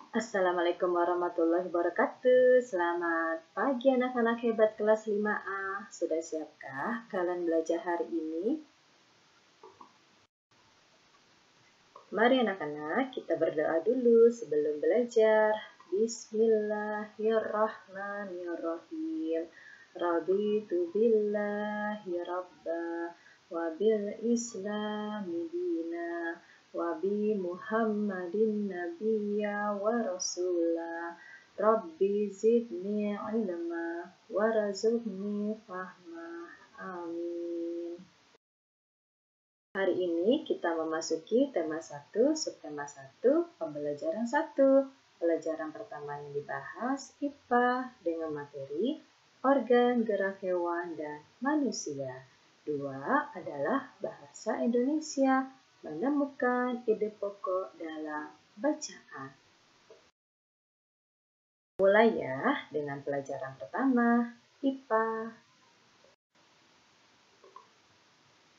Assalamualaikum warahmatullahi wabarakatuh. Selamat pagi anak-anak hebat kelas 5A. Sudah siapkah kalian belajar hari ini? Mari anak-anak kita berdoa dulu sebelum belajar. Bismillahirrahmanirrahim. Raditu billahi rabba wa bil islami dina wa bi Muhammadin nabiyya wa rasula. Rabbi zidni ilma warzuqni fahma. Amin. Hari ini kita memasuki tema 1, subtema 1, pembelajaran 1. Pelajaran pertama yang dibahas IPA dengan materi organ gerak hewan dan manusia. 2 adalah bahasa Indonesia, menemukan ide pokok dalam bacaan. Mulai ya dengan pelajaran pertama, IPA.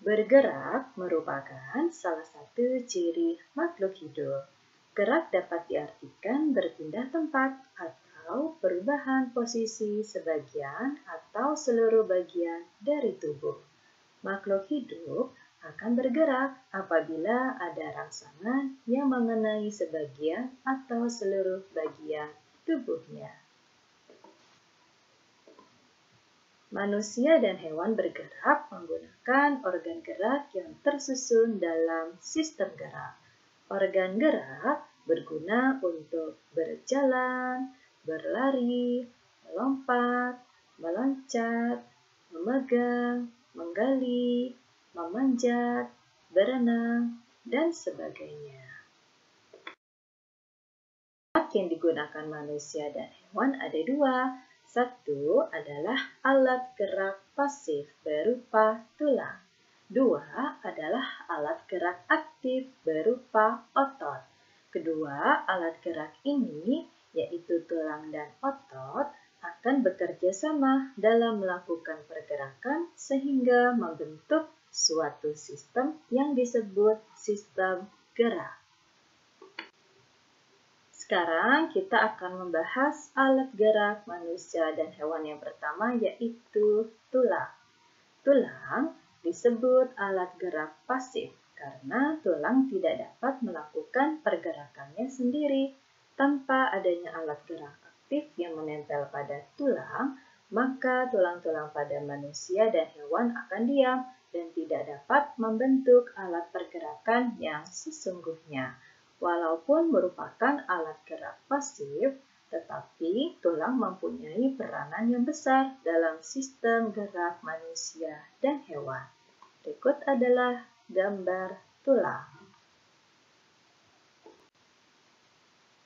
Bergerak merupakan salah satu ciri makhluk hidup. Gerak dapat diartikan berpindah tempat atau perubahan posisi sebagian atau seluruh bagian dari tubuh. Makhluk hidup akan bergerak apabila ada rangsangan yang mengenai sebagian atau seluruh bagian tubuhnya. Manusia dan hewan bergerak menggunakan organ gerak yang tersusun dalam sistem gerak. Organ gerak berguna untuk berjalan, berlari, melompat, meloncat, memegang, menggali, memanjat, berenang, dan sebagainya. Alat yang digunakan manusia dan hewan ada 2. 1 adalah alat gerak pasif berupa tulang. 2 adalah alat gerak aktif berupa otot. Kedua alat gerak ini, yaitu tulang dan otot, akan bekerja sama dalam melakukan pergerakan sehingga membentuk suatu sistem yang disebut sistem gerak. Sekarang kita akan membahas alat gerak manusia dan hewan yang pertama, yaitu tulang. Tulang disebut alat gerak pasif karena tulang tidak dapat melakukan pergerakannya sendiri. Tanpa adanya alat gerak aktif yang menempel pada tulang, maka tulang-tulang pada manusia dan hewan akan diam dan tidak dapat membentuk alat pergerakan yang sesungguhnya. Walaupun merupakan alat gerak pasif, tetapi tulang mempunyai peranan yang besar dalam sistem gerak manusia dan hewan. Berikut adalah gambar tulang.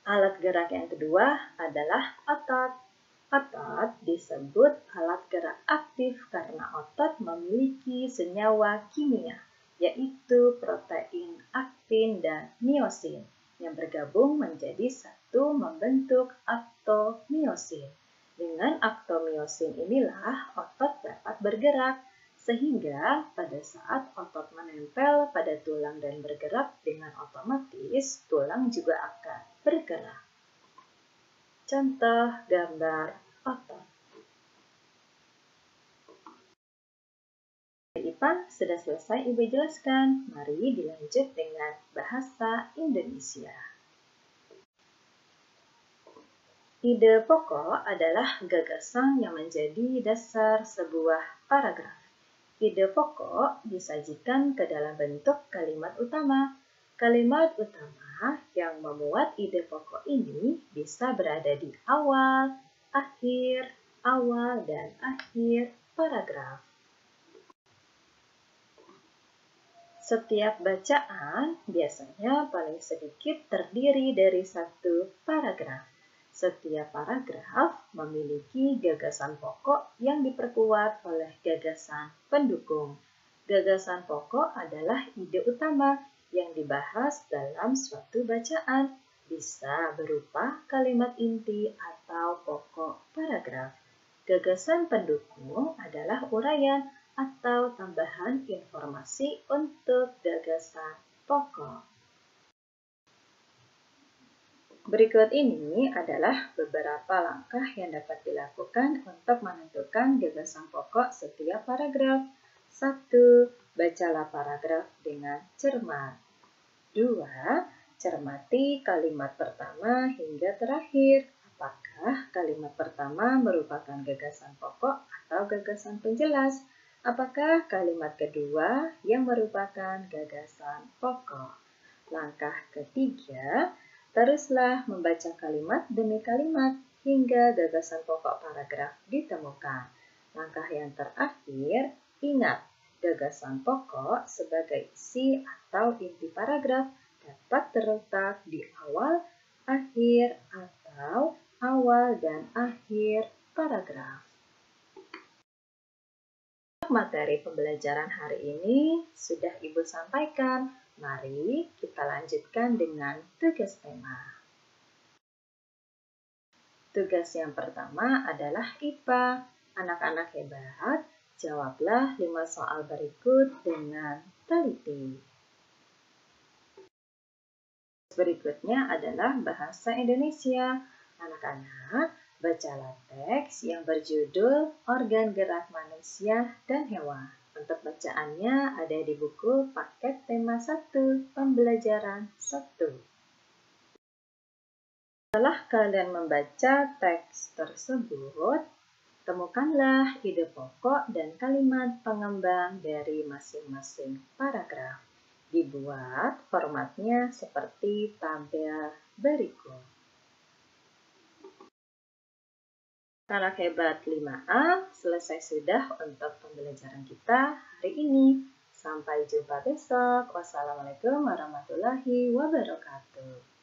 Alat gerak yang kedua adalah otot. Otot disebut alat gerak aktif karena otot memiliki senyawa kimia, yaitu protein aktin dan miosin, yang bergabung menjadi satu membentuk aktomiosin. Dengan aktomiosin inilah otot dapat bergerak, sehingga pada saat otot menempel pada tulang dan bergerak dengan otomatis, tulang juga akan bergerak. Contoh gambar otot. IPA sudah selesai Ibu jelaskan. Mari dilanjut dengan bahasa Indonesia. Ide pokok adalah gagasan yang menjadi dasar sebuah paragraf. Ide pokok disajikan ke dalam bentuk kalimat utama. Kalimat utama yang memuat ide pokok ini bisa berada di awal, dan akhir paragraf. Setiap bacaan biasanya paling sedikit terdiri dari satu paragraf. Setiap paragraf memiliki gagasan pokok yang diperkuat oleh gagasan pendukung. Gagasan pokok adalah ide utama yang dibahas dalam suatu bacaan, bisa berupa kalimat inti atau pokok paragraf. Gagasan pendukung adalah uraian atau tambahan informasi untuk gagasan pokok. Berikut ini adalah beberapa langkah yang dapat dilakukan untuk menentukan gagasan pokok setiap paragraf. 1. Bacalah paragraf dengan cermat. 2. Cermati kalimat pertama hingga terakhir. Apakah kalimat pertama merupakan gagasan pokok atau gagasan penjelas? Apakah kalimat kedua yang merupakan gagasan pokok? Langkah ketiga, teruslah membaca kalimat demi kalimat hingga gagasan pokok paragraf ditemukan. Langkah yang terakhir, ingat, gagasan pokok sebagai isi atau inti paragraf dapat terletak di awal, akhir, atau awal dan akhir paragraf. Materi pembelajaran hari ini sudah Ibu sampaikan. Mari kita lanjutkan dengan tugas tema. Tugas yang pertama adalah IPA. Anak-anak hebat, jawablah 5 soal berikut dengan teliti. Berikutnya adalah bahasa Indonesia. Anak-anak, bacalah teks yang berjudul Organ Gerak Manusia dan Hewan. Untuk bacaannya ada di buku paket tema 1, pembelajaran 1. Setelah kalian membaca teks tersebut, temukanlah ide pokok dan kalimat pengembang dari masing-masing paragraf. Dibuat formatnya seperti tabel berikut. Anak hebat 5A, selesai sudah untuk pembelajaran kita hari ini. Sampai jumpa besok. Wassalamualaikum warahmatullahi wabarakatuh.